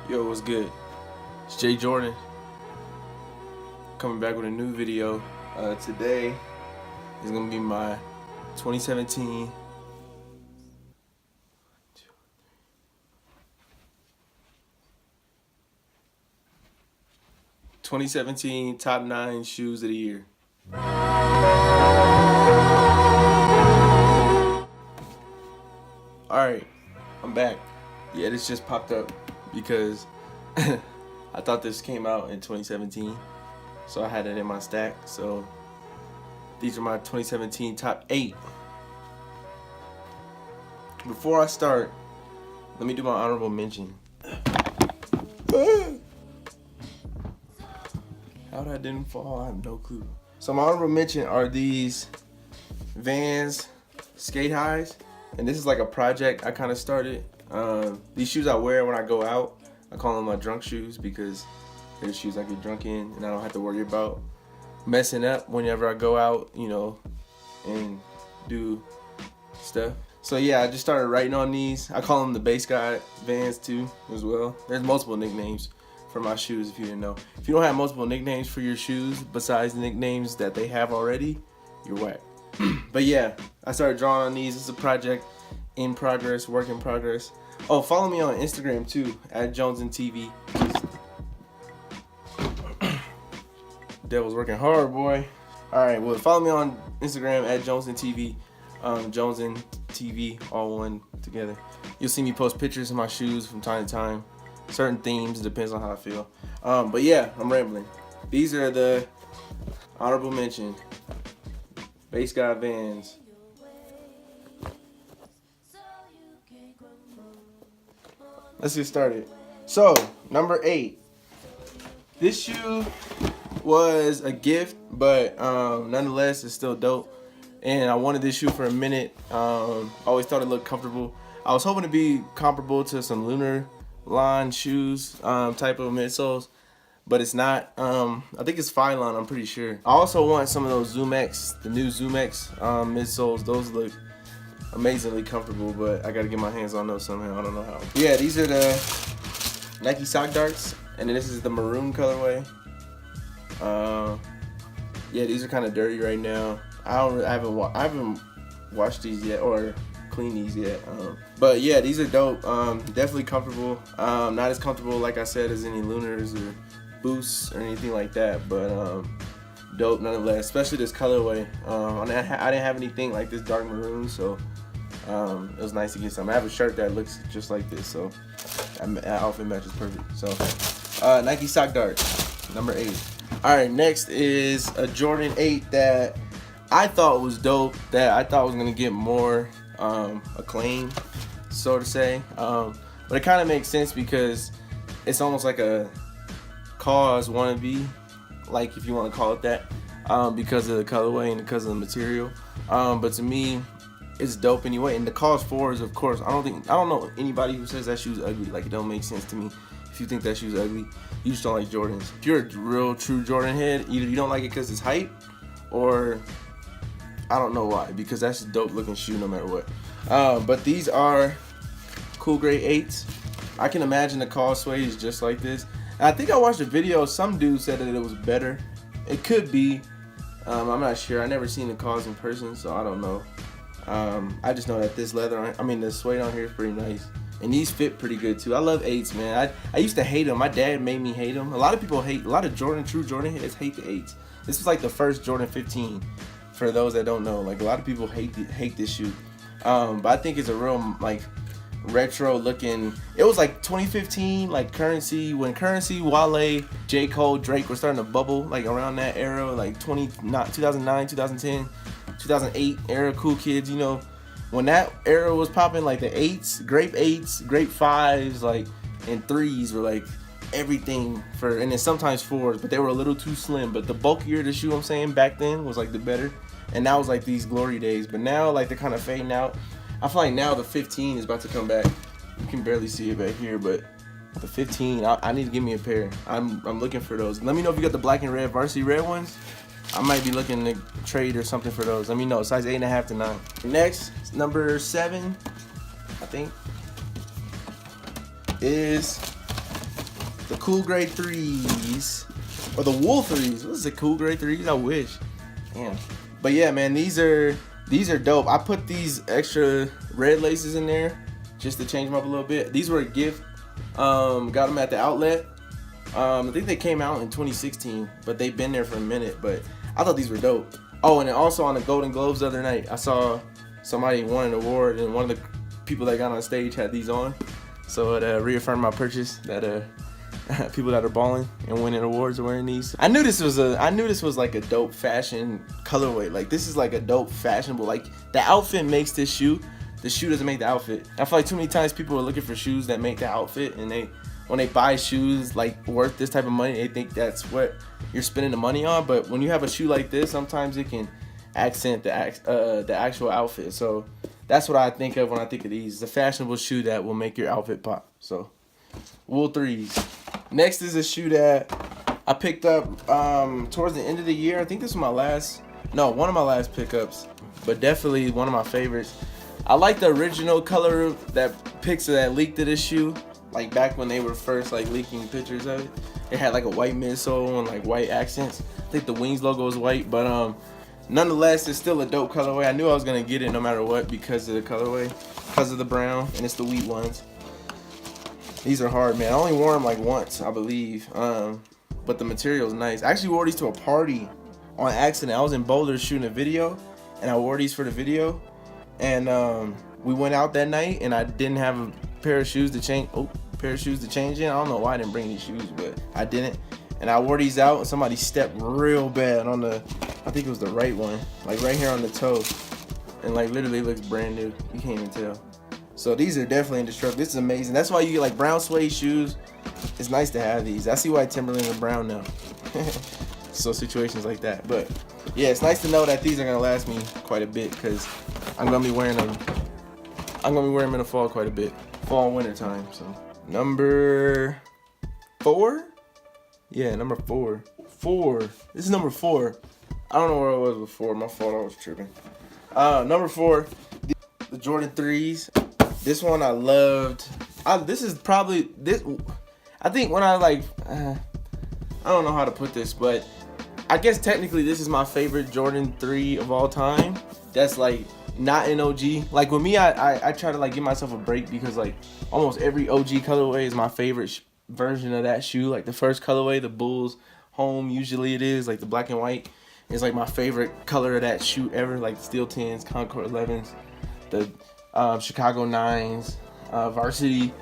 Yo, what's good? It's Jay Jordan coming back with a new video. Today is gonna be my 2017 top 9 shoes of the year. Alright, I'm back. Yeah, this just popped up because I thought this came out in 2017, so I had it in my stack. So these are my 2017 top 8. Before I start, let me do my honorable mention. How that didn't fall, I have no clue. So my honorable mention are these Vans skate highs, and this is like a project I kind of started. These shoes I wear when I go out, I call them my drunk shoes because they're the shoes I get drunk in and I don't have to worry about messing up whenever I go out, you know, and do stuff. So yeah, I just started writing on these. I call them the Bass Guy Vans too as well. There's multiple nicknames for my shoes if you didn't know. If you don't have multiple nicknames for your shoes besides the nicknames that they have already, you're whack. But yeah, I started drawing on these. It's a project in progress, work in progress. Oh, follow me on Instagram too, at JonesandTV. Devil's working hard, boy. Alright, well, follow me on Instagram at JonesandTV. JonesandTV, all one together. You'll see me post pictures of my shoes from time to time. Certain themes, depends on how I feel. But yeah, I'm rambling. These are the honorable mention Bass Guy Vans. Let's get started. So, number 8. This shoe was a gift, but nonetheless, it's still dope. And I wanted this shoe for a minute. Always thought it looked comfortable. I was hoping to be comparable to some lunar line shoes, type of midsoles, but it's not. I think it's Phylon, I'm pretty sure. I also want some of those Zoom X, the new Zoom X midsoles. Those look amazingly comfortable, but I gotta get my hands on those somehow. I don't know how. Yeah, these are the Nike sock darts, and then this is the maroon colorway. Yeah, these are kind of dirty right now. I haven't washed these yet or cleaned these yet. But yeah, these are dope. Definitely comfortable. Not as comfortable, like I said, as any lunars or boosts or anything like that, but dope nonetheless. Especially this colorway. I didn't have anything like this dark maroon, so it was nice to get some. I have a shirt that looks just like this, so that outfit matches perfect. So Nike sock darts, number 8. All right, next is a Jordan 8 that I thought was dope, that I thought was gonna get more acclaim, so to say. But it kind of makes sense because it's almost like a cause wannabe, like if you want to call it that, because of the colorway and because of the material. But to me, it's dope anyway. And the cause for is, of course, I don't know anybody who says that shoe's ugly. Like, it don't make sense to me. If you think that shoe's ugly, you just don't like Jordans. If you're a real true Jordan head, either you don't like it because it's hype, or I don't know why, because that's a dope looking shoe no matter what. But these are cool grade 8s. I can imagine the causeway is just like this. And I think I watched a video, some dude said that it was better. It could be. I'm not sure. I never seen the cause in person, so I don't know. I just know that this leather, the suede on here is pretty nice. And these fit pretty good too. I love 8s, man. I used to hate them. My dad made me hate them. A lot of true Jordan heads hate the 8s. This was like the first Jordan 15. For those that don't know, like, a lot of people hate this shoe, but I think it's a real, like, retro looking. It was like 2015, like when Currency, Wale, J. Cole, Drake were starting to bubble, like around that era, like 2009, 2010, 2008 era. Cool Kids, you know, when that era was popping, like the 8s, grape 5s, like, and 3s were like everything for, and then sometimes 4s, but they were a little too slim. But the bulkier the shoe, I'm saying, back then was like the better. And now it's like these glory days, but now, like, they're kind of fading out. I feel like now the 15 is about to come back. You can barely see it back here, but the 15, I need to give me a pair. I'm looking for those. Let me know if you got the black and red varsity red ones. I might be looking to trade or something for those. Let me know. Size 8.5 to 9. Next, number 7, I think, is the cool gray 3s, or the wool 3s. What is it, cool gray 3s? I wish. Damn. But yeah, man, these are dope. I put these extra red laces in there just to change them up a little bit. These were a gift. Got them at the outlet. I think they came out in 2016, but they've been there for a minute. But I thought these were dope. Oh, and then also on the Golden Globes the other night, I saw somebody won an award, and one of the people that got on stage had these on. So it reaffirmed my purchase that people that are balling and winning awards are wearing these. I knew this was like a dope fashion colorway. Like, this is like a dope fashionable. Like, the outfit makes this shoe. The shoe doesn't make the outfit. I feel like too many times people are looking for shoes that make the outfit, and when they buy shoes like worth this type of money, they think that's what you're spending the money on. But when you have a shoe like this, sometimes it can accent the actual outfit. So that's what I think of when I think of these. It's a fashionable shoe that will make your outfit pop. So wool 3s. Next is a shoe that I picked up towards the end of the year. I think this was one of my last pickups, but definitely one of my favorites. I like the original color that leaked of this shoe, like back when they were first like leaking pictures of it. It had like a white midsole and like white accents. I think the Wings logo was white, but nonetheless, it's still a dope colorway. I knew I was gonna get it no matter what because of the colorway, because of the brown, and it's the wheat ones. These are hard, man. I only wore them like once, I believe, but the material is nice. I actually wore these to a party on accident. I was in Boulder shooting a video, and I wore these for the video, and we went out that night, and I didn't have a pair of shoes to change. In. I don't know why I didn't bring these shoes, but I didn't, and I wore these out, and somebody stepped real bad on I think it was the right one, like right here on the toe, and like literally looks brand new. You can't even tell. So these are definitely indestructible. This is amazing. That's why you get like brown suede shoes. It's nice to have these. I see why Timberlands are brown now. So situations like that. But yeah, it's nice to know that these are gonna last me quite a bit, because I'm gonna be wearing them. I'm gonna be wearing them in the fall quite a bit, fall and winter time. So number 4. Yeah, number 4. This is number 4. I don't know where I was before. My fault. I was tripping. Number 4, the Jordan 3s. This one I loved. This is probably this. I think when I don't know how to put this, but I guess technically this is my favorite Jordan 3 of all time. That's like not an OG. Like with me, I try to like give myself a break, because like almost every OG colorway is my favorite version of that shoe. Like the first colorway, the Bulls Home, usually it is like the black and white, is like my favorite color of that shoe ever. Like the Steel 10s, Concord 11s, the Chicago 9s, varsity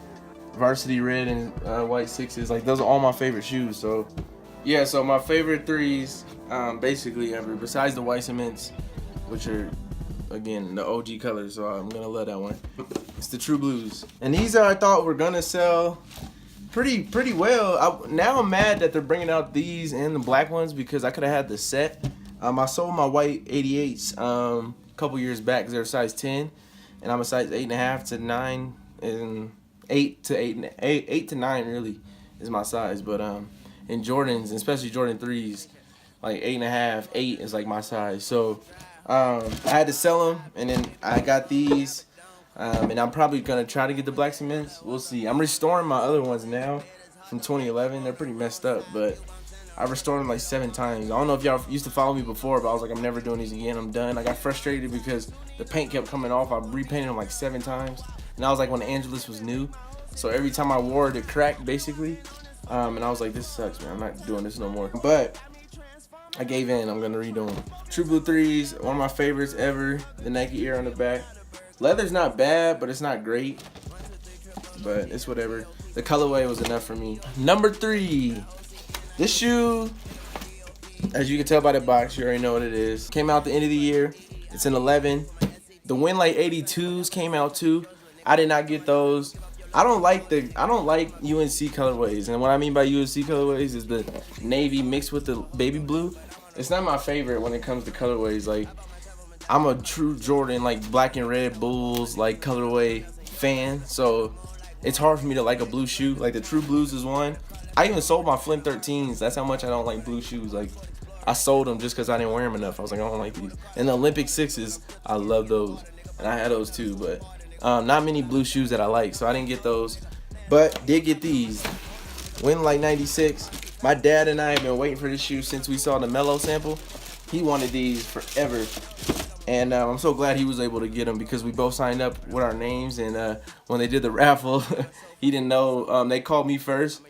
red and white 6s. Like those are all my favorite shoes. So yeah, so my favorite 3s basically ever, besides the white cements, which are again the OG colors, so I'm gonna love that one. It's the True Blues, and these I thought were gonna sell pretty well. Now I'm mad that they're bringing out these and the black ones, because I could have had the set. I sold my white 88s a couple years back because they're size 10, and I'm a size 8.5 to 9, and 8 to 9 really is my size. But in Jordans, especially Jordan 3s, like 8.5, 8 is like my size. So I had to sell them, and then I got these, and I'm probably gonna try to get the black cements. We'll see. I'm restoring my other ones now from 2011. They're pretty messed up, but I restored them like 7 times. I don't know if y'all used to follow me before, but I was like, I'm never doing these again. I'm done. I got frustrated because the paint kept coming off. I repainted them like 7 times, and I was like when the Angelus was new, so every time I wore it, it cracked basically. And I was like, this sucks, man. I'm not doing this no more. But I gave in. I'm gonna redo them. True Blue 3s, one of my favorites ever. The Nike Air on the back. Leather's not bad, but it's not great. But it's whatever. The colorway was enough for me. Number 3. This shoe, as you can tell by the box, you already know what it is. Came out the end of the year. It's an 11. The Winlight 82s came out too. I did not get those. I don't like UNC colorways, and what I mean by UNC colorways is the navy mixed with the baby blue. It's not my favorite when it comes to colorways. Like, I'm a true Jordan, like black and red Bulls, like colorway fan, so it's hard for me to like a blue shoe. Like the True Blues is one. I even sold my Flint 13s. That's how much I don't like blue shoes. Like, I sold them just because I didn't wear them enough. I was like, I don't like these. And the Olympic 6s, I love those, and I had those too, but not many blue shoes that I like, so I didn't get those, but did get these. Win like 96. My dad and I have been waiting for this shoe since we saw the Mellow sample. He wanted these forever. And I'm so glad he was able to get them because we both signed up with our names. And when they did the raffle, he didn't know. They called me first.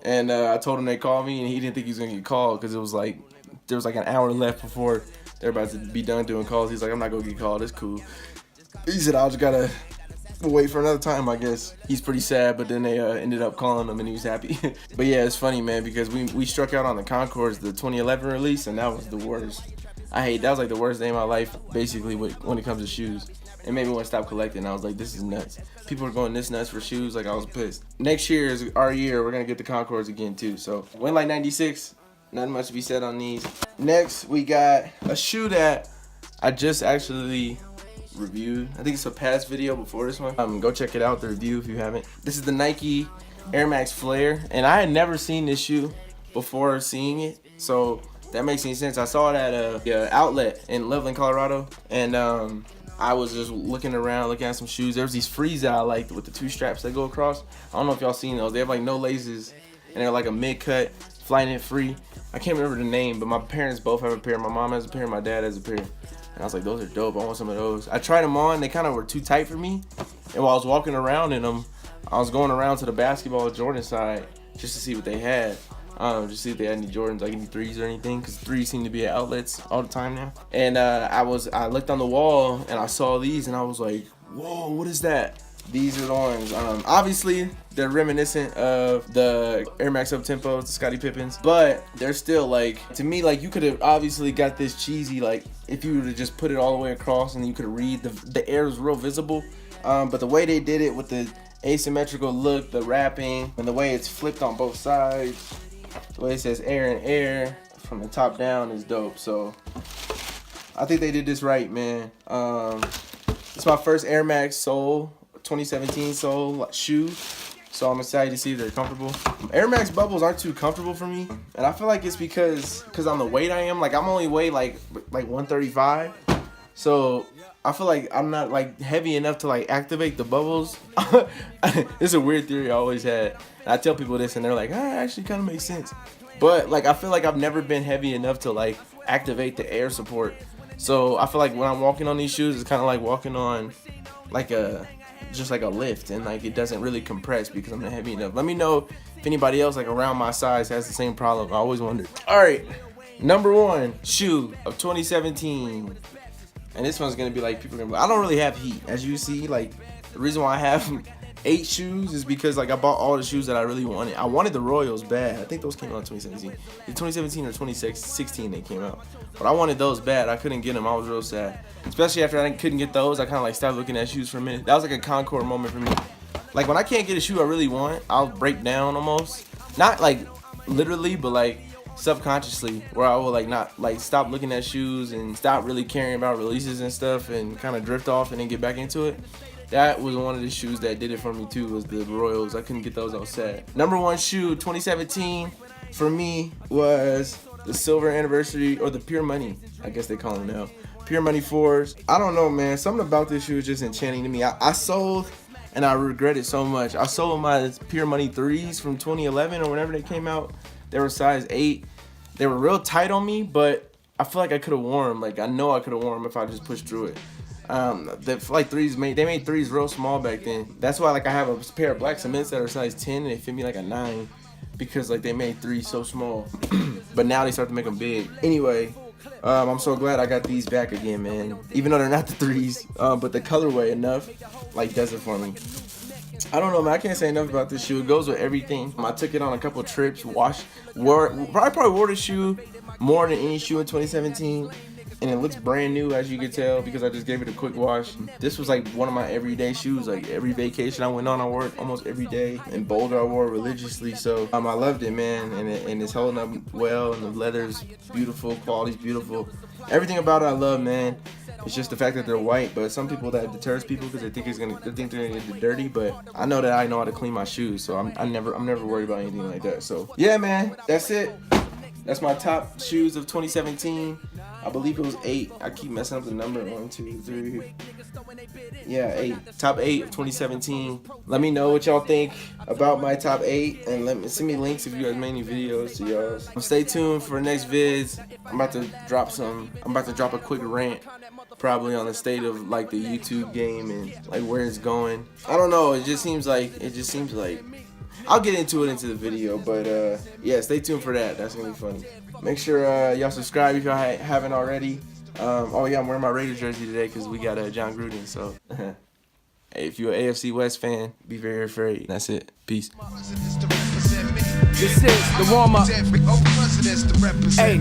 And I told him they called me, and he didn't think he was going to get called because it was like, there was like an hour left before they're about to be done doing calls. He's like, I'm not going to get called. It's cool. He said, I just got to wait for another time, I guess. He's pretty sad, but then they ended up calling him, and he was happy. But yeah, it's funny, man, because we struck out on the Concords, the 2011 release, and that was the worst. That was like the worst day of my life, basically, when it comes to shoes. And maybe when I stopped collecting, I was like, this is nuts. People are going this nuts for shoes, like I was pissed. Next year is our year. We're going to get the Concords again, too. So, win like 96. Nothing much to be said on these. Next, we got a shoe that I just actually reviewed. I think it's a past video before this one. Go check it out, the review, if you haven't. This is the Nike Air Max Flare. And I had never seen this shoe before seeing it. So, that makes any sense. I saw it at a outlet in Loveland, Colorado. And, I was just looking around, looking at some shoes. There was these Frees that I liked with the two straps that go across. I don't know if y'all seen those. They have like no laces, and they're like a mid-cut, Flyknit free. I can't remember the name, but my parents both have a pair. My mom has a pair, my dad has a pair. And I was like, those are dope. I want some of those. I tried them on. They kind of were too tight for me. And while I was walking around in them, I was going around to the basketball Jordan side just to see what they had. Just see if they had any Jordans, like any threes or anything, because threes seem to be at outlets all the time now. And I looked on the wall and I saw these and I was like, whoa, what is that? These are the ones. Obviously, they're reminiscent of the Air Max Up-Tempo, the Scottie Pippens, but they're still like, to me, like you could have obviously got this cheesy, like if you were to just put it all the way across and you could read, the air was real visible. But the way they did it with the asymmetrical look, the wrapping, and the way it's flipped on both sides, the way it says air and air from the top down is dope. So I think they did this right, man. It's my first Air Max Soul 2017 Soul shoe, so I'm excited to see if they're comfortable. Air Max bubbles aren't too comfortable for me, and I feel like it's because I'm the weight I am. Like I'm only weigh like 135, so I feel like I'm not like heavy enough to like activate the bubbles. It's a weird theory I always had. And I tell people this and they're like, ah, it actually kind of makes sense. But like I feel like I've never been heavy enough to like activate the air support. So I feel like when I'm walking on these shoes, it's kind of like walking on like just like a lift, and like it doesn't really compress because I'm not heavy enough. Let me know if anybody else like around my size has the same problem. I always wondered. All right, number one shoe of 2017. And this one's gonna be like, people are gonna be like, I don't really have heat. As you see, like the reason why I have 8 shoes is because like I bought all the shoes that I really wanted. I wanted the Royals bad. I think those came out in 2017. In 2017 or 2016 they came out. But I wanted those bad. I couldn't get them. I was real sad. Especially after I couldn't get those, I kind of like stopped looking at shoes for a minute. That was like a Concord moment for me. Like when I can't get a shoe I really want, I'll break down almost. Not like literally, but like subconsciously, where I will like not like stop looking at shoes and stop really caring about releases and stuff and kind of drift off and then get back into it. That was one of the shoes that did it for me too, was the Royals. I couldn't get those, I was sad. Number one shoe 2017 for me was the silver anniversary, or the Pure Money, I guess they call them now. Pure Money 4s. I don't know, man, something about this shoe is just enchanting to me. I sold, and I regret it so much, I sold my Pure Money 3s from 2011 or whenever they came out. They were size 8. They were real tight on me, but I feel like I could have worn them. Like I know I could have worn them if I just pushed through it. The like 3s made 3s real small back then. That's why like I have a pair of black cements that are size 10 and they fit me like a 9, because like they made 3s so small. But now they start to make them big. Anyway, I'm so glad I got these back again, man. Even though they're not the 3s, but the colorway enough like does it for me. I don't know, man. I can't say enough about this shoe. It goes with everything. I took it on a couple trips. Probably wore the shoe more than any shoe in 2017. And it looks brand new, as you can tell, because I just gave it a quick wash. This was like one of my everyday shoes. Like every vacation I went on, I wore it almost every day. In Boulder, I wore it religiously. So I loved it, man. And it's holding up well. And the leather's beautiful. Quality's beautiful. Everything about it I love, man. It's just the fact that they're white, but some people that deters people because they think they're gonna get dirty. But I know that I know how to clean my shoes, so I'm never worried about anything like that. So yeah, man, that's it. That's my top shoes of 2017. I believe it was 8. I keep messing up the number. 1, 2, 3. Yeah, 8. Top 8 of 2017. Let me know what y'all think about my top 8, and send me links if you guys made any videos to y'all. Stay tuned for next vids. I'm about to drop a quick rant, probably on the state of like the YouTube game and like where it's going. I don't know. It just seems like I'll get into the video, but yeah, stay tuned for that. That's gonna be funny. Make sure y'all subscribe if y'all haven't already. Oh yeah, I'm wearing my Raiders jersey today because we got John Gruden. So, hey, if you're an AFC West fan, be very afraid. That's it. Peace. This is the warm-up. Hey,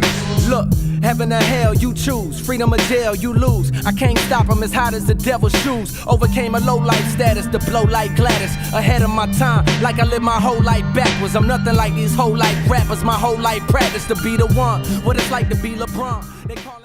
look, heaven or hell, you choose. Freedom or jail, you lose. I can't stop them as hot as the devil's shoes. Overcame a low life status to blow like Gladys. Ahead of my time, like I live my whole life backwards. I'm nothing like these whole life rappers. My whole life practice to be the one. What it's like to be LeBron. They call it